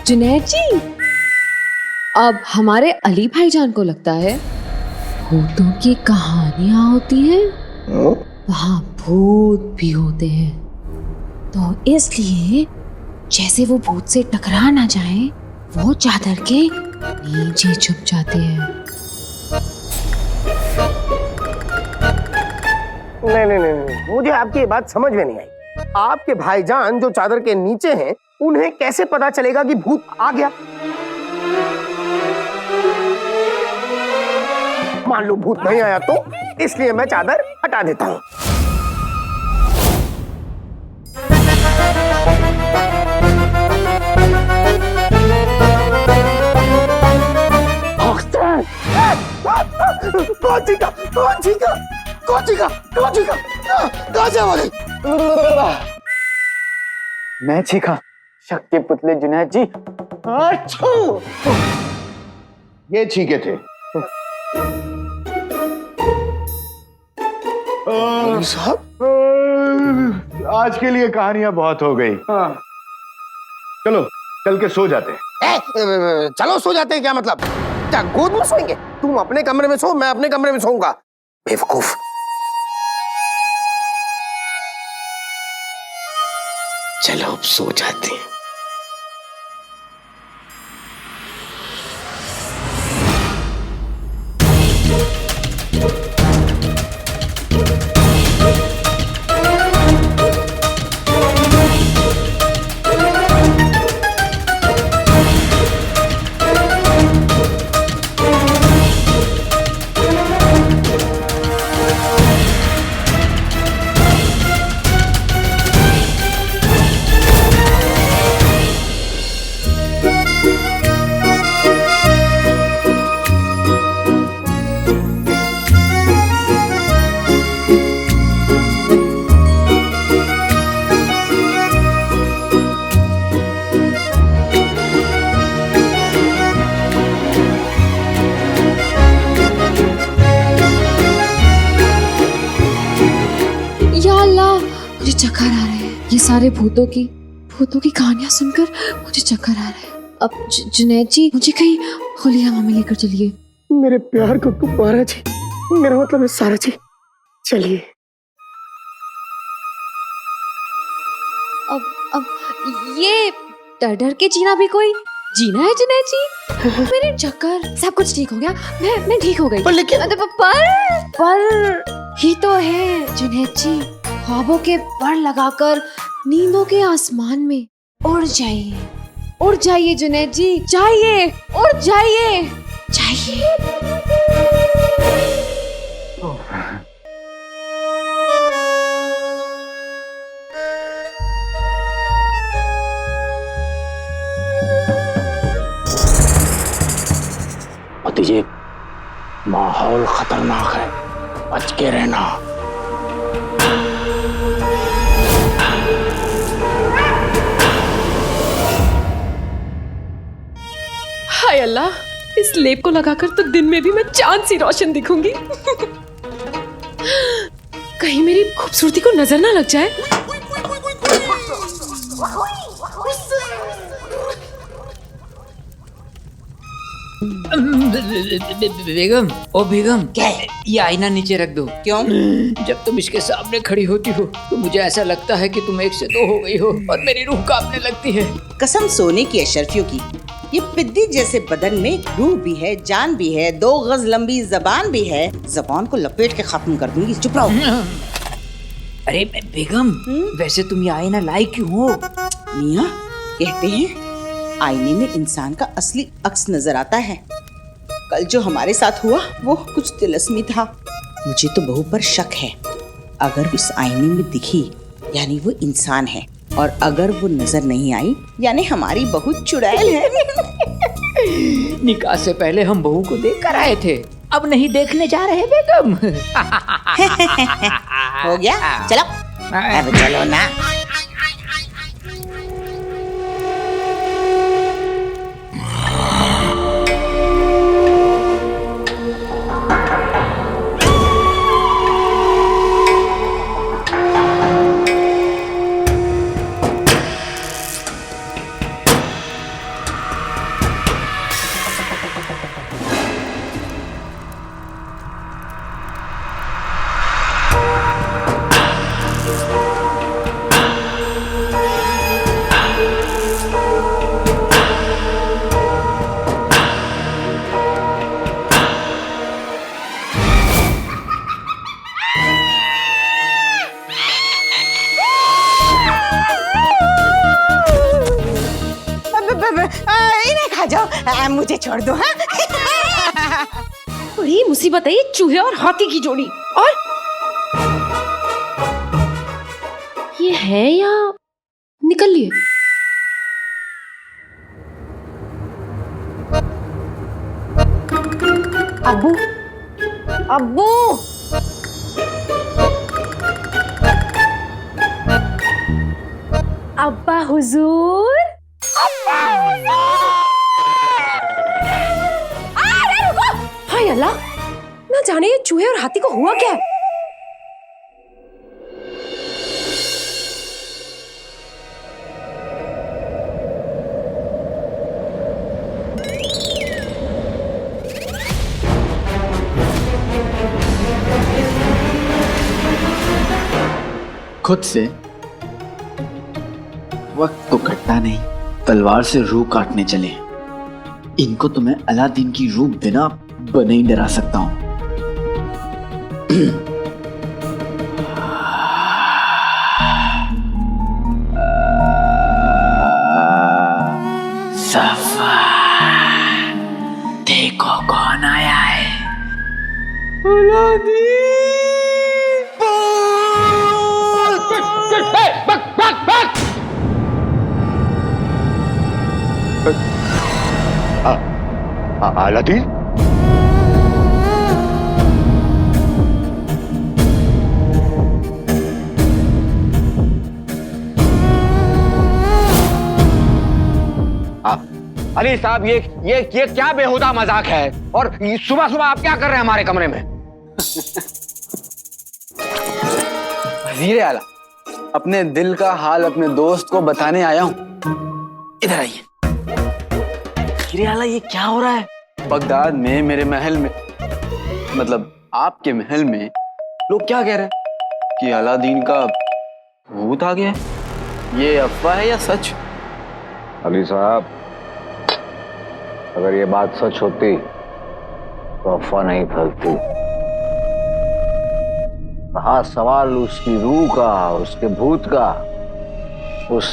जुनैद जी, अब हमारे अली भाईजान को लगता है भूतों की कहानियां होती हैं, वहां भूत भी होते हैं, तो इसलिए जैसे वो भूत से टकरा ना जाए, वो चादर के नीचे छुप जाते हैं। नहीं, मुझे आपकी ये बात समझ में नहीं आई। आपके भाईजान जो चादर के नीचे हैं, उन्हें कैसे पता चलेगा कि भूत आ गया? मान लो भूत नहीं आया तो, इसलिए मैं चादर हटा देता हूँ। मैं चीखा, शक के पुतले जुनैद जी। ये चीखे थे। साहब, आज के लिए कहानियां बहुत हो गई। चलो चल के सो जाते हैं। चलो सो जाते हैं क्या मतलब? क्या गोद में सोएंगे? तुम अपने कमरे में सो, मैं अपने कमरे में सोऊंगा। बेवकूफ। चलो अब सो जाते हैं। चक्कर आ रहे हैं। ये सारे भूतों की कहानियां सुनकर मुझे चक्कर आ रहे हैं। अब जुनैद जी, मुझे कहीं खुली हवा में लेकर चलिए। मेरे प्यार को गुब्बारा जी, मेरा मतलब है सारा जी, चलिए। अब ये डर डर के जीना भी कोई जीना है जुनैद जी? मेरे चक्कर सब कुछ ठीक हो गया, मैं ठीक हो गई। पर ही तो है जुनैद जी, ख्वाबों के पर लगाकर नींदों के आसमान में उड़ जाइए जुनैद जी, जाइए, उड़ जाइए, जाइए। भतीजे, माहौल खतरनाक है, बच के रहना। हाय अल्लाह, इस लेप को लगाकर तो दिन में भी मैं चांद सी रोशन दिखूंगी। कहीं मेरी खूबसूरती को नजर ना लग जाए। बेगम, ओ बेगम, क्या है? ये आईना नीचे रख दो। क्यों? जब तुम इसके सामने खड़ी होती हो तो मुझे ऐसा लगता है कि तुम एक से दो हो गई हो और मेरी रूह कांपने लगती है। कसम सोने की अशरफियों की, ये पिद्दी जैसे बदन में रूह भी है, जान भी है, 2 गज लंबी जबान भी है। जबान को लपेट के खत्म कर दूंगी। चुप रहो। अरे बेगम, वैसे तुम ये आईना लाई क्यों हो? मियाँ, कहते हैं आईने में इंसान का असली अक्स नजर आता है। कल जो हमारे साथ हुआ वो कुछ तिलस्मी था। मुझे तो बहू पर शक है। अगर इस आईने में दिखी यानी वो इंसान है, और अगर वो नजर नहीं आई यानी हमारी बहू चुड़ैल है। निकाह से पहले हम बहू को देख कर आए थे, अब नहीं देखने जा रहे बेगम। हो गया, चलो अब चलो ना। इन्हें खा जाओ, मुझे छोड़ दो। हाँ? बड़ी मुसीबत है ये चूहे और हाथी की जोड़ी। और ये है या निकल लिए? अब्बू, अब्बू, अब्बा हुजूर, हाय अल्लाह, ना जाने ये चूहे और हाथी को हुआ क्या है। खुद से वक्त तो कटता नहीं, तलवार से रूह काटने चले। इनको तो मैं अलादीन की रूह बिना बने ही डरा सकता हूं। सफा, देखो कौन आया है। अलादीन? अली साहब, ये क्या बेहुदा मजाक है? और सुबह सुबह आप क्या कर रहे हैं हमारे कमरे में? वजीर आला, अपने दिल का हाल अपने दोस्त को बताने आया हूं। इधर आइए। वजीर आला, ये क्या हो रहा है? बगदाद में मेरे महल में, मतलब आपके महल में लोग क्या कह रहे हैं कि अलादीन का भूत आ गया है। ये अफवाह है या सच? अली साहब, अगर ये बात सच होती तो अफवाह नहीं फैलती। रहा सवाल उसकी रूह का, उसके भूत का, उस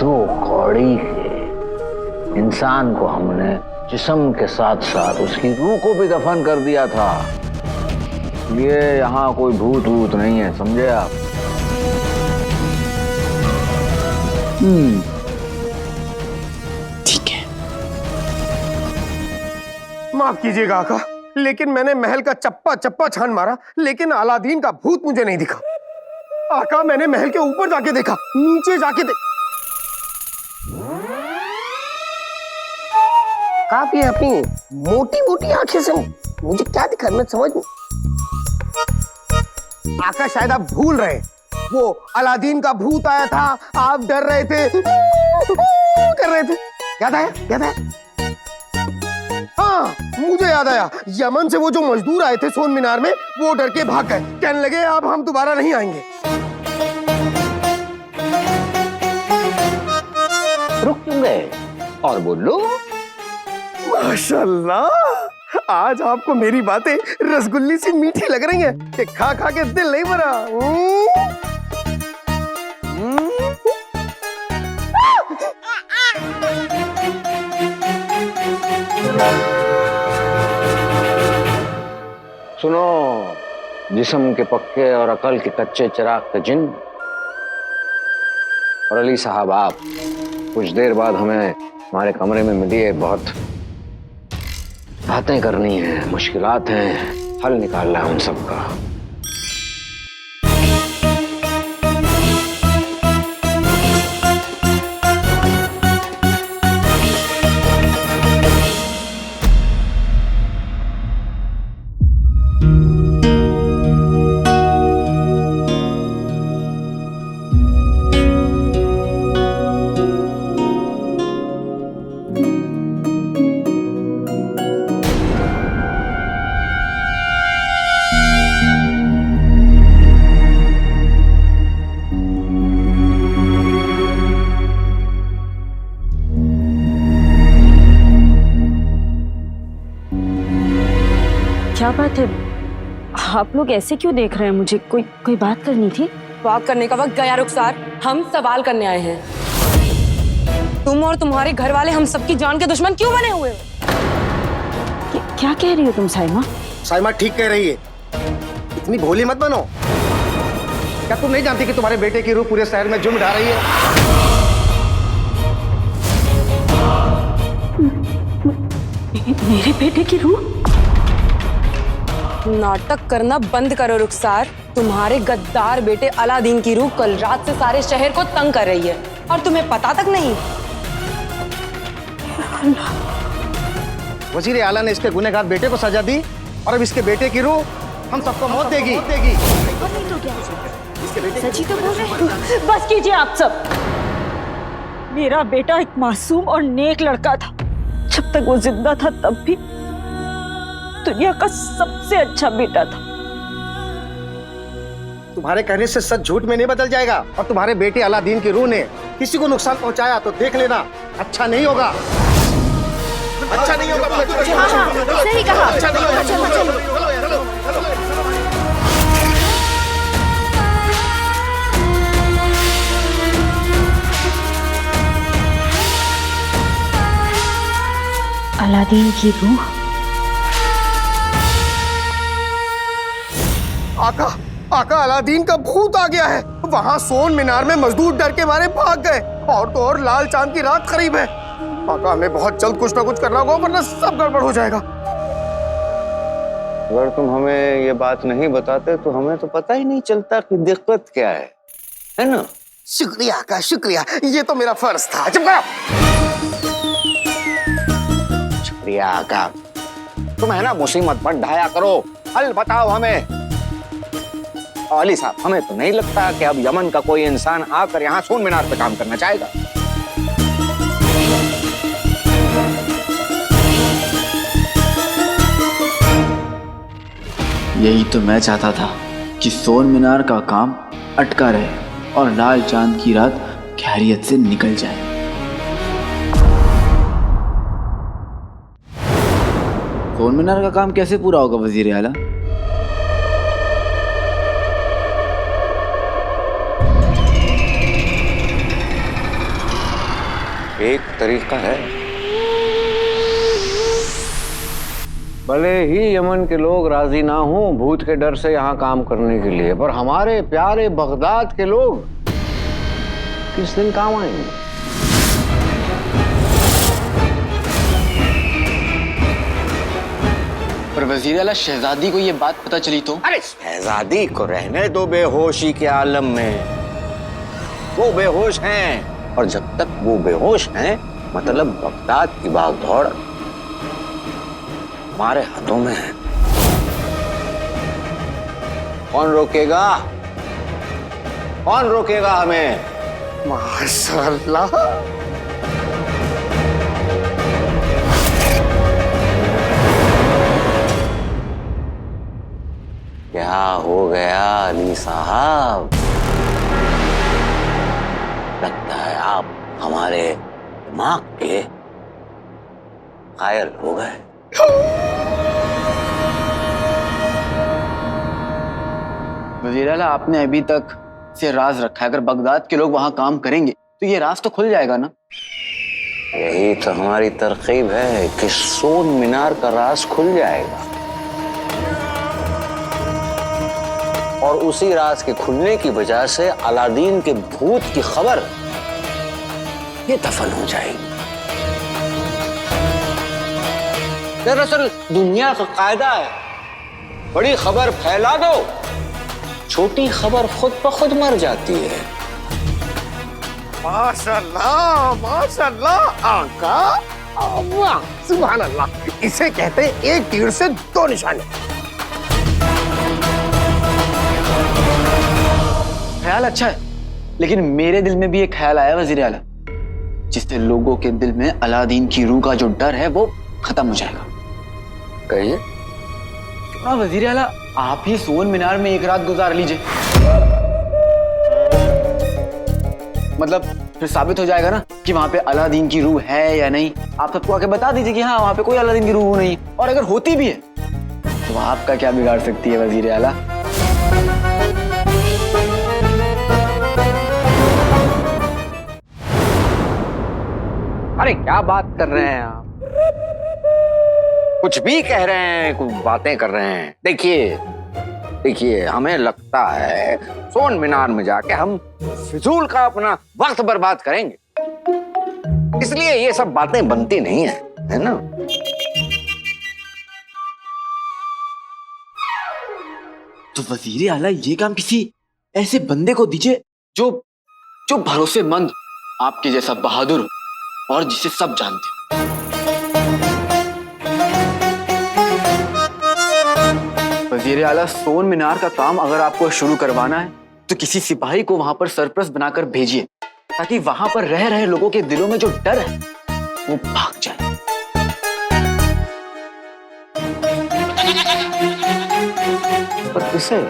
2 कौड़ी के इंसान को हमने जिस्म के साथ साथ उसकी रूह को भी दफन कर दिया था। ये यहाँ कोई भूत वूत नहीं है, समझे आप? ठीक है। माफ कीजिएगा आका, लेकिन मैंने महल का चप्पा चप्पा छान मारा, लेकिन अलादीन का भूत मुझे नहीं दिखा। आका, मैंने महल के ऊपर जाके देखा, नीचे जाके काफी अपनी मोटी मोटी आंखें से मुझे क्या दिखा, मैं समझ नहीं। आका, शायद आप भूल रहे, वो अलादीन का भूत आया था, आप डर रहे थे, कर रहे थे। याद आया? याद आया? हाँ, मुझे याद आया। यमन से वो जो मजदूर आए थे सोन मीनार में, वो डर के भाग गए, कहने लगे अब हम दोबारा नहीं आएंगे। रुक क्यों गए? और बोलो। माशाल्लाह, आज आपको मेरी बातें रसगुल्ली सी मीठी लग रही हैं कि खा खा के दिल नहीं भरा। सुनो, जिस्म के पक्के और अकल के कच्चे चिराग के जिन, और अली साहब आप कुछ देर बाद हमें हमारे कमरे में मिलिए। बहुत बातें करनी है, मुश्किलात हैं, हल निकालना है उन सब का। क्या बात है, आप लोग ऐसे क्यों देख रहे हैं मुझे? कोई बात करनी थी? बात करने का वक्त गया रुखसार, हम सवाल करने आए हैं। तुम और तुम्हारे घर वाले हम सबकी जान के दुश्मन क्यों बने हुए हो? क्या कह रही हो तुम साइमा? साइमा ठीक कह रही है, इतनी भोली मत बनो। क्या तुम नहीं जानती कि तुम्हारे बेटे की रूह पूरे शहर में जुम ढा रही है? मेरे बेटे की रूह? नाटक करना बंद करो रुखसार। तुम्हारे गद्दार बेटे अलादीन की रूह कल रात से सारे शहर को तंग कर रही है और तुम्हें पता तक नहीं। वजीर आला ने इसके गुनहगार बेटे को सजा दी और अब इसके बेटे की रूह हम सबको मौत देगी। सच्ची तो बोल रहे हो? बस कीजिए आप सब। मेरा बेटा एक मासूम और नेक लड़का था। जब तक वो जिंदा था तब भी दुनिया का सबसे अच्छा बेटा था। तुम्हारे कहने से सच झूठ में नहीं बदल जाएगा, और तुम्हारे बेटे अलादीन की रूह ने किसी को नुकसान पहुंचाया तो देख लेना, अच्छा नहीं होगा। अच्छा नहीं होगा। सही कहा। अच्छा नहीं होगा। अलादीन की रूह। आका, आका, अलादीन का भूत आ गया है। वहाँ सोन मीनार में मजदूर डर के मारे भाग गए, और तो और लाल चांद की रात करीब है। आका, हमें बहुत जल्द कुछ ना कुछ करना होगा, वरना सब गड़बड़ हो जाएगा। अगर तुम हमें ये बात नहीं बताते तो हमें तो पता ही नहीं चलता कि दिक्कत क्या है ना? शुक्रिया आका, शुक्रिया, ये तो मेरा फर्ज था। चुप करो। शुक्रिया आका, तुम है ना मुसीबत मत ढाया करो, हल बताओ हमें। अली साहब, हमें तो नहीं लगता कि अब यमन का कोई इंसान आकर यहाँ सोन मीनार पे काम करना चाहेगा। यही तो मैं चाहता था कि सोन मीनार का काम अटका रहे और लाल चांद की रात खैरियत से निकल जाए। सोन मीनार का काम कैसे पूरा होगा वजीर आला? एक तरीका है। भले ही यमन के लोग राजी ना हों भूत के डर से यहाँ काम करने के लिए, पर हमारे प्यारे बगदाद के लोग किस दिन काम आएंगे? पर वजीर आला शहजादी को ये बात पता चली तो? अरे शहजादी को रहने दो बेहोशी के आलम में। वो बेहोश हैं, और जब तक वो बेहोश हैं मतलब बगदाद की भागदौड़ हमारे हाथों में है। कौन रोकेगा? कौन रोकेगा हमें? माशाअल्लाह। क्या हो गया अली साहब? लगता है आप हमारे दिमाग के कायल हो गए। वजीर आला, आपने अभी तक से राज रखा है। अगर बगदाद के लोग वहां काम करेंगे तो ये राज तो खुल जाएगा ना? यही तो हमारी तरकीब है कि सोन मीनार का राज खुल जाएगा, और उसी राज के खुलने की वजह से अलादीन के भूत की खबर ये दफन हो जाएगी। दरअसल दुनिया का कायदा है, बड़ी खबर फैला दो, छोटी खबर खुद ब खुद मर जाती है। माशाल्लाह माशाल्लाह आका, वाह सुभान अल्लाह। इसे कहते हैं एक तीर से दो निशाने। ख्याल अच्छा है, लेकिन मेरे दिल में भी एक ख्याल आया वजीर आला, जिससे लोगों के दिल में अलादीन की रूह का जो डर है वो खत्म हो जाएगा। कहिए। हाँ वजीर आला, आप ही सोन मीनार में एक रात गुजार लीजिए। मतलब फिर साबित हो जाएगा ना कि वहां पे अलादीन की रूह है या नहीं। आप सबको आके बता दीजिए कि हाँ वहां पे कोई अलादीन की रूह नहीं, और अगर होती भी है तो आपका क्या बिगाड़ सकती है वजीर आला? अरे क्या बात कर रहे हैं आप? कुछ भी कह रहे हैं, कुछ बातें कर रहे हैं। देखिए देखिए, हमें लगता है सोन मीनार में जाके हम फिजूल का अपना वक्त बर्बाद करेंगे, इसलिए ये सब बातें बनती नहीं है ना? तो वजीर आला, ये काम किसी ऐसे बंदे को दीजिए जो जो भरोसेमंद, आपके जैसा बहादुर, और जिसे सब जानते हो। वजीर आला, सोन मीनार का काम अगर आपको शुरू करवाना है तो किसी सिपाही को वहां पर सरप्रस्त बनाकर भेजिए, ताकि वहां पर रह रहे लोगों के दिलों में जो डर है वो भाग जाए। पर किसे?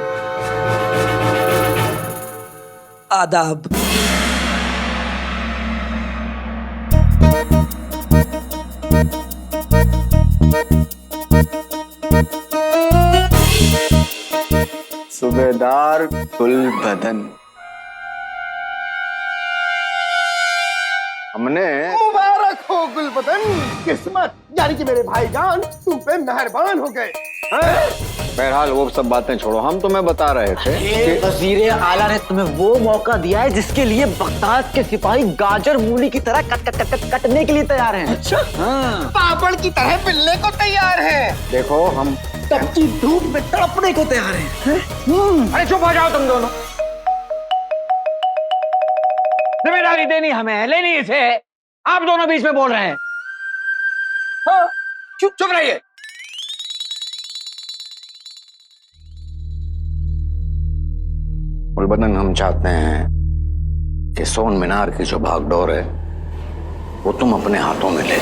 आदाब। सूबेदार गुलबदन, हमने मुबारक हो गुलबदन, किस्मत यानी कि मेरे भाईजान तुम पे मेहरबान हो गए। बहरहाल वो सब बातें छोड़ो, हम तुम्हें बता रहे थे कि वजीर आला ने तुम्हें वो मौका दिया है जिसके लिए बगदाद के सिपाही गाजर मूली की तरह कटने के लिए तैयार हैं। अच्छा, हाँ। पापड़ की तरह मिलने को तैयार हैं। देखो हम कच्ची धूप में तड़पने को तैयार हैं। अरे चुप हो जाओ तुम दोनों। जिम्मेदारी देनी हमें, लेनी इसे। आप दोनों बीच में बोल रहे हैं। हाँ, चुप रहिए। गुलबदन, हम चाहते हैं कि सोन मीनार की जो भागदौड़ है वो तुम अपने हाथों में ले।